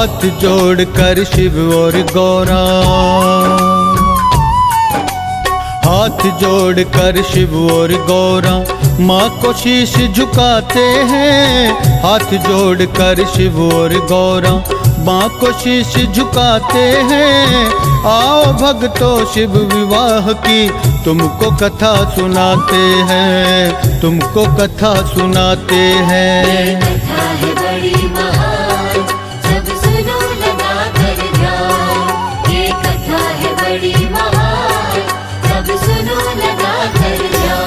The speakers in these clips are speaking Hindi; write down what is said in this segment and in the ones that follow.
हाथ जोड़ कर शिव और गौरा, हाथ जोड़ कर शिव और गौरा माँ को शीश झुकाते हैं। हाथ जोड़ कर शिव और गौरा माँ को शीश झुकाते हैं। आओ भक्तों शिव विवाह की तुमको कथा सुनाते हैं, तुमको कथा सुनाते हैं। ये कथा है बड़ी महान, सब सुनो लगा कर ध्यान। ये कथा है बड़ी महान, सब सुनो लगा कर ध्यान।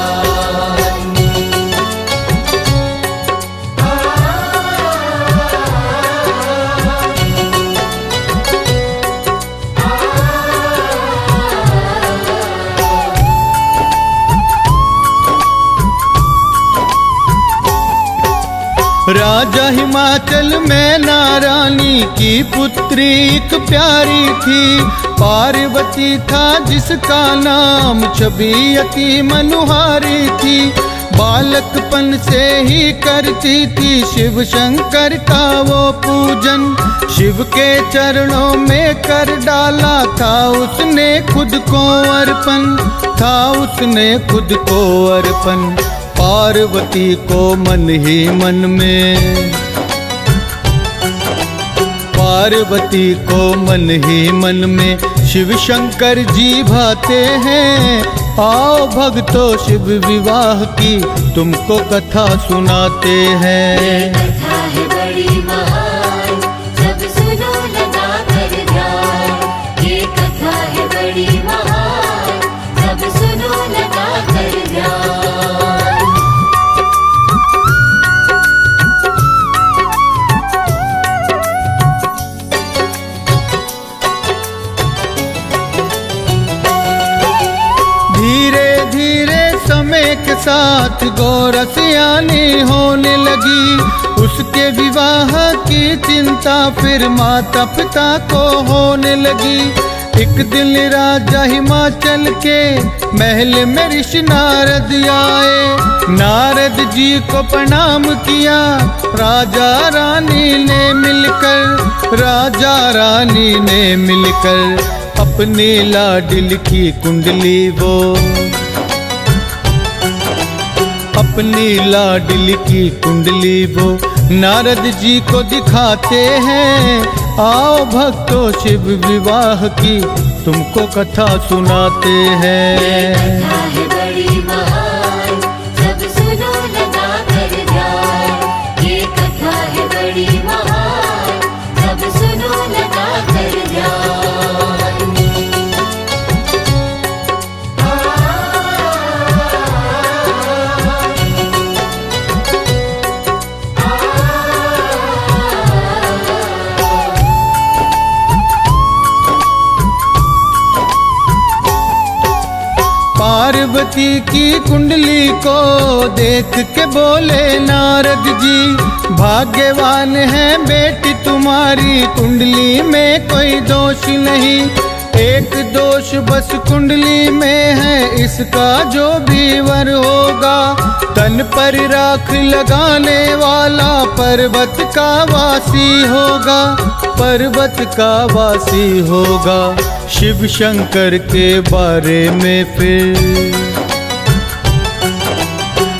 राजा हिमाचल में नारायणी की पुत्री एक प्यारी थी। पार्वती था जिसका नाम, छवि अति मनोहारी थी। बालकपन से ही करती थी शिव शंकर का वो पूजन। शिव के चरणों में कर डाला था उसने खुद को अर्पण, था उसने खुद को अर्पण। पार्वती को मन ही मन में, पार्वती को मन ही मन में शिव शंकर जी भाते हैं। आओ भक्तों शिव विवाह की तुमको कथा सुनाते हैं। ये कथा है बड़ी महान, सब सुनो लगा कर ध्यान। ये कथा है बड़ी महान, सब सुनो लगा कर ध्यान। धीरे धीरे समय के साथ गौरा सियानी होने लगी। उसके विवाह की चिंता फिर माता पिता को होने लगी। एक दिन राजा हिमाचल के महल में ऋषि नारद आए। नारद जी को प्रणाम किया राजा रानी ने मिलकर, राजा रानी ने मिलकर। अपनी लाडली की कुंडली वो, अपनी लाडली की कुंडली वो नारद जी को दिखाते हैं। आओ भक्तों शिव विवाह की तुमको कथा सुनाते हैं। ये कथा है बड़ी महान, सब सुनो लगा कर ध्यान। ये कथा है बड़ी महान, सब सुनो लगा कर ध्यान। पार्वती की कुंडली को देख के बोले नारद जी, भाग्यवान है बेटी तुम्हारी, कुंडली में कोई दोष नहीं। एक दोष बस कुंडली में है, इसका जो भी वर होगा तन पर राख लगाने वाला पर्वत का वासी होगा, पर्वत का वासी होगा। शिव शंकर के बारे में फिर,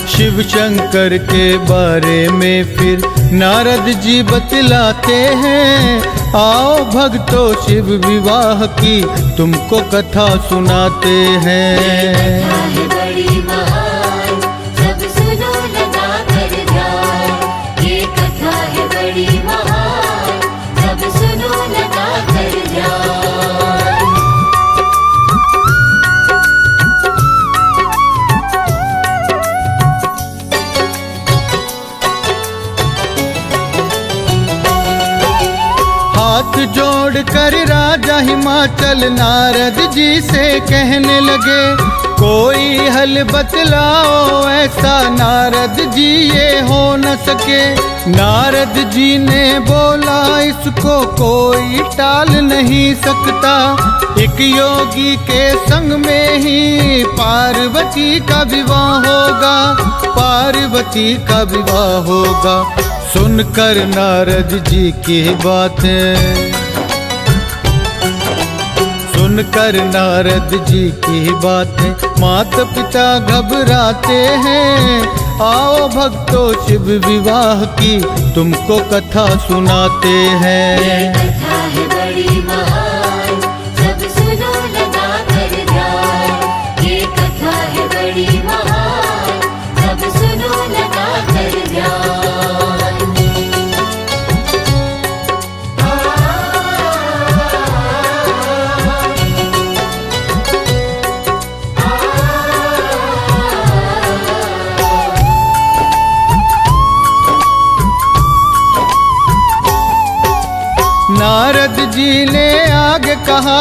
शिव शंकर के बारे में फिर नारद जी बतलाते हैं। आओ भक्तों शिव विवाह की तुमको कथा सुनाते हैं। ये कथा है बड़ी महान, सब सुनो लगा कर ध्यान। ये कथा है बड़ी महान, सब सुनो लगा कर ध्यान। हाथ जोड़ कर राजा हिमाचल नारद जी से कहने लगे, कोई हल बतलाओ ऐसा नारद जी ये हो न सके। नारद जी ने बोला इसको कोई टाल नहीं सकता, एक योगी के संग में ही पार्वती का विवाह होगा, पार्वती का विवाह होगा। सुनकर नारद जी की बातें, सुनकर नारद जी की बातें माता पिता घबराते हैं। आओ भक्तों शिव विवाह की तुमको कथा सुनाते हैं। ये कथा है बड़ी महान, सब सुनो लगा कर ध्यान। ये कथा है बड़ी महान, सब सुनो लगा कर ध्यान। नारद जी ने आगे कहा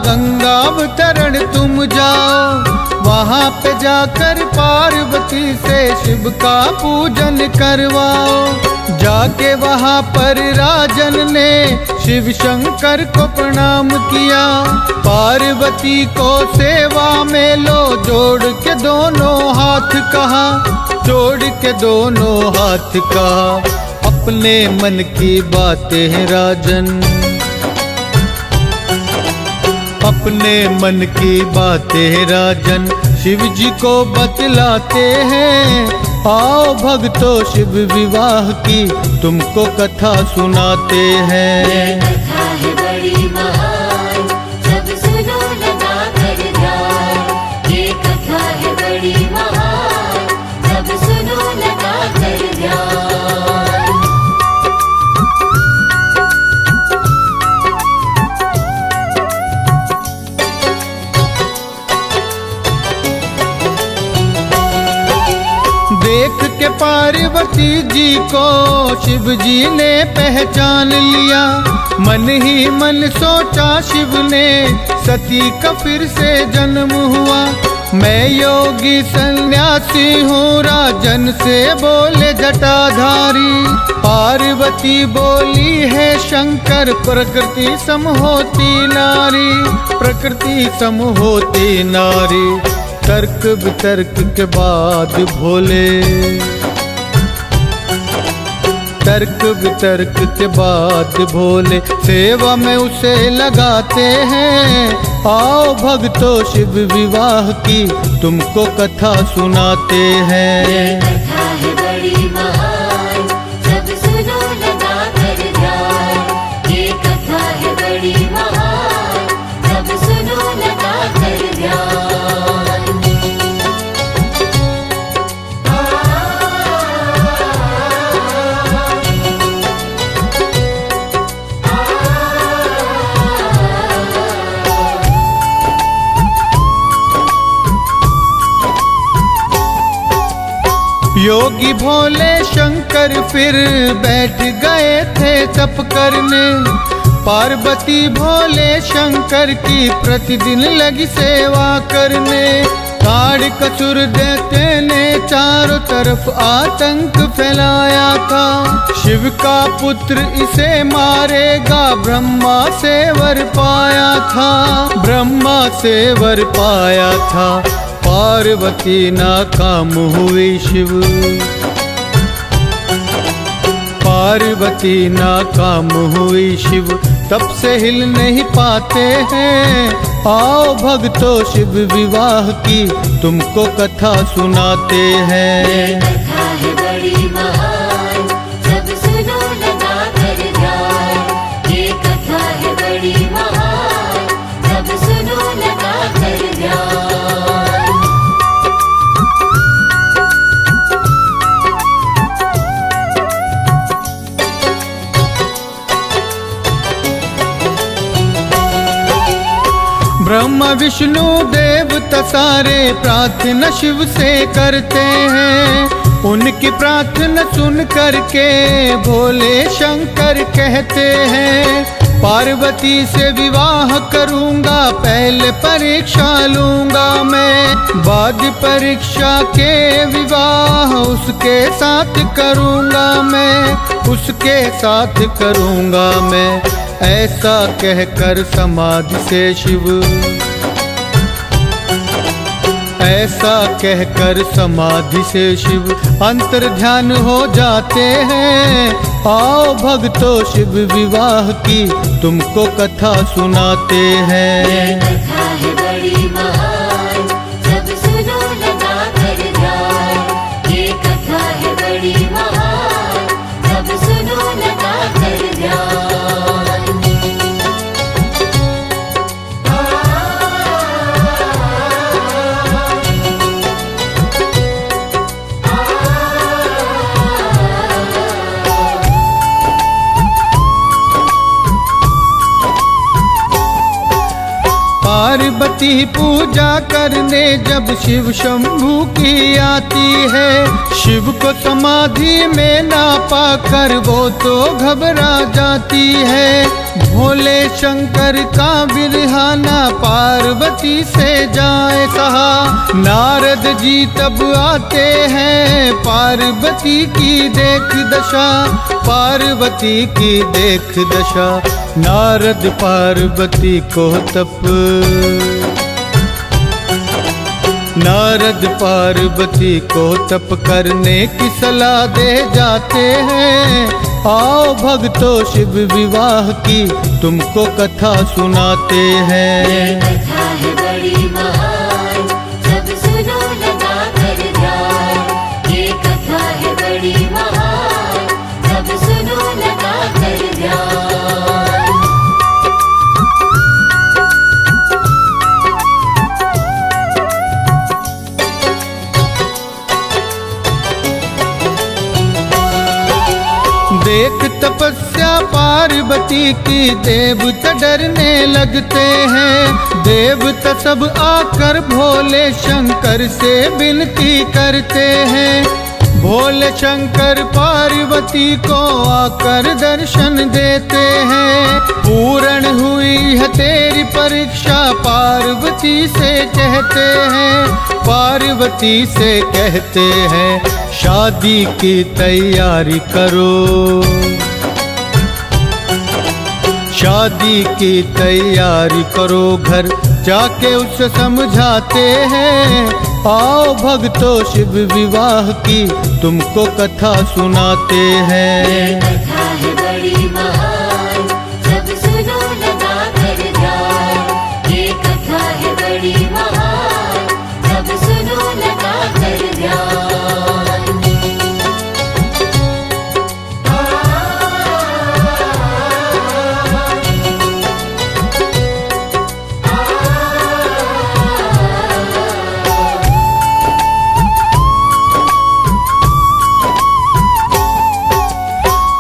गंगा अवतरण तुम जाओ, वहाँ पे जाकर पार्वती से शिव का पूजन करवाओ। जाके वहाँ पर राजन ने शिव शंकर को प्रणाम किया। पार्वती को सेवा में लो जोड़ के दोनों हाथ कहा, जोड़ के दोनों हाथ कहा। अपने मन की बातें राजन, अपने मन की बातें राजन शिव जी को बतलाते हैं। आओ भक्तों शिव विवाह की तुमको कथा सुनाते हैं। ये कथा है बड़ी महान, सब सुनो लगा कर ध्यान। ये कथा है बड़ी महान, सब सुनो लगा कर ध्यान। देख के पार्वती जी को शिव जी ने पहचान लिया। मन ही मन सोचा शिव ने सती का फिर से जन्म हुआ। मैं योगी सन्यासी हूँ राजन से बोले जटाधारी। पार्वती बोली है शंकर प्रकृति सम होती नारी, प्रकृति सम होती नारी। तर्क वितर्क के बाद भोले, तर्क वितर्क के बाद भोले सेवा में उसे लगाते हैं। आओ भक्तों शिव विवाह की तुमको कथा सुनाते हैं। ये कथा है बड़ी महान, सब सुनो लगा कर ध्यान। ये कथा है बड़ी महान, सब सुनो लगा कर ध्यान। योगी भोले शंकर फिर बैठ गए थे तप करने। पार्वती भोले शंकर की प्रतिदिन लगी सेवा करने। काड़ कसुर देते ने चारों तरफ आतंक फैलाया था। शिव का पुत्र इसे मारेगा ब्रह्मा से वर पाया था, ब्रह्मा से वर पाया था। पार्वती नाकाम हुई शिव, पार्वती नाकाम हुई शिव तब से हिल नहीं पाते हैं। आओ भक्तों शिव विवाह की तुमको कथा सुनाते हैं। ये कथा है बड़ी महान, सब सुनो लगा कर ध्यान। ये कथा है बड़ी महान, सब सुनो लगा कर ध्यान। ब्रह्मा विष्णु देवता सारे प्रार्थना शिव से करते हैं। उनकी प्रार्थना सुन करके भोले शंकर कहते हैं, पार्वती से विवाह करूंगा, पहले परीक्षा लूंगा मैं। बाद परीक्षा के विवाह उसके साथ करूंगा मैं, उसके साथ करूंगा मैं। ऐसा कहकर समाधि से शिव, ऐसा कहकर समाधि से शिव अंतर ध्यान हो जाते हैं। आओ भक्तों शिव विवाह की तुमको कथा सुनाते ये हैं। कथा है बड़ी महान, सब सुनो लगा कर ध्यान। ये कथा है बड़ी महान, सब सुनो लगा कर ध्यान। पार्वती पूजा करने जब शिव शंभू की आती है, शिव को समाधि में ना पाकर वो तो घबरा जाती है। भोले शंकर का बिरहाना पार्वती से जाए कहा, नारद जी तब आते हैं पार्वती की देख दशा, पार्वती की देख दशा। नारद पार्वती को नारद पार्वती को तप करने की सलाह दे जाते हैं। आओ भक्तों शिव विवाह की तुमको कथा सुनाते ये हैं। कथा है बड़ी महान, सब सुनो लगा कर ध्यान। ये कथा है बड़ी महान, सब सुनो लगा कर ध्यान। देख तपस्या पार्वती की देवता डरने लगते हैं। देवता सब आकर भोले शंकर से विनती करते हैं। भोले शंकर पार्वती को आकर दर्शन देते हैं। पूर्ण हुई है तेरी परीक्षा पार्वती से कहते हैं, पार्वती से कहते हैं। शादी की तैयारी करो, शादी की तैयारी करो, घर जाके उसे समझाते हैं। आओ भक्तों शिव विवाह की तुमको कथा सुनाते ये हैं। कथा है बड़ी महान, सब सुनो लगा कर ध्यान। ये कथा है बड़ी महान, सब सुनो लगा कर ध्यान।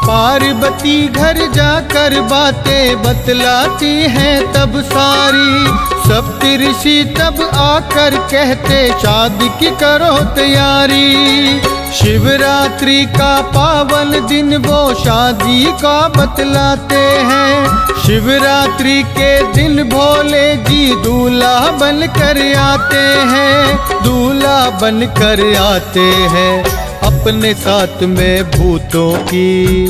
पार्वती घर जाकर बातें बतलाती हैं तब सारी। सप्त ऋषि तब आकर कहते शादी की करो तैयारी। शिवरात्रि का पावन दिन वो शादी का बतलाते हैं। शिवरात्रि के दिन भोले जी दूल्हा बन कर आते हैं, दूल्हा बन कर आते हैं। अपने साथ में भूतों की,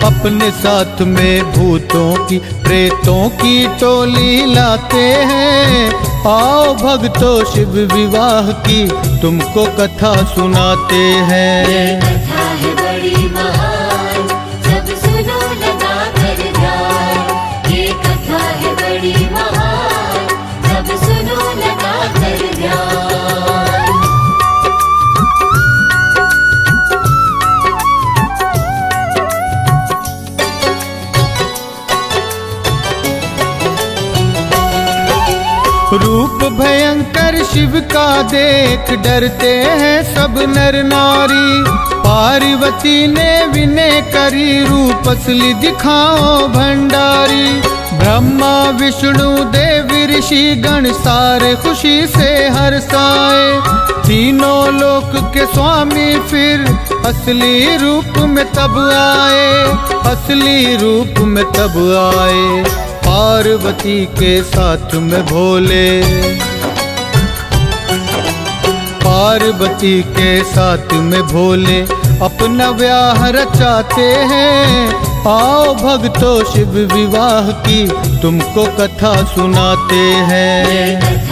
अपने साथ में भूतों की प्रेतों की टोली लाते हैं। आओ भक्तों शिव विवाह की तुमको कथा सुनाते ये हैं। कथा है बड़ी महान, सब सुनो लगा कर ध्यान। ये कथा है बड़ी महान, सब सुनो लगा कर ध्यान। रूप भयंकर शिव का देख डरते हैं सब नर नारी। पार्वती ने विनय करी रूप असली दिखाओ भंडारी। ब्रह्मा विष्णु देव ऋषि गण सारे खुशी से हर्षाए। तीनों लोक के स्वामी फिर असली रूप में तब आए, असली रूप में तब आए। पार्वती के साथ में भोले, पार्वती के साथ में भोले अपना ब्याह रचाते हैं। आओ भक्तों शिव विवाह की तुमको कथा सुनाते हैं।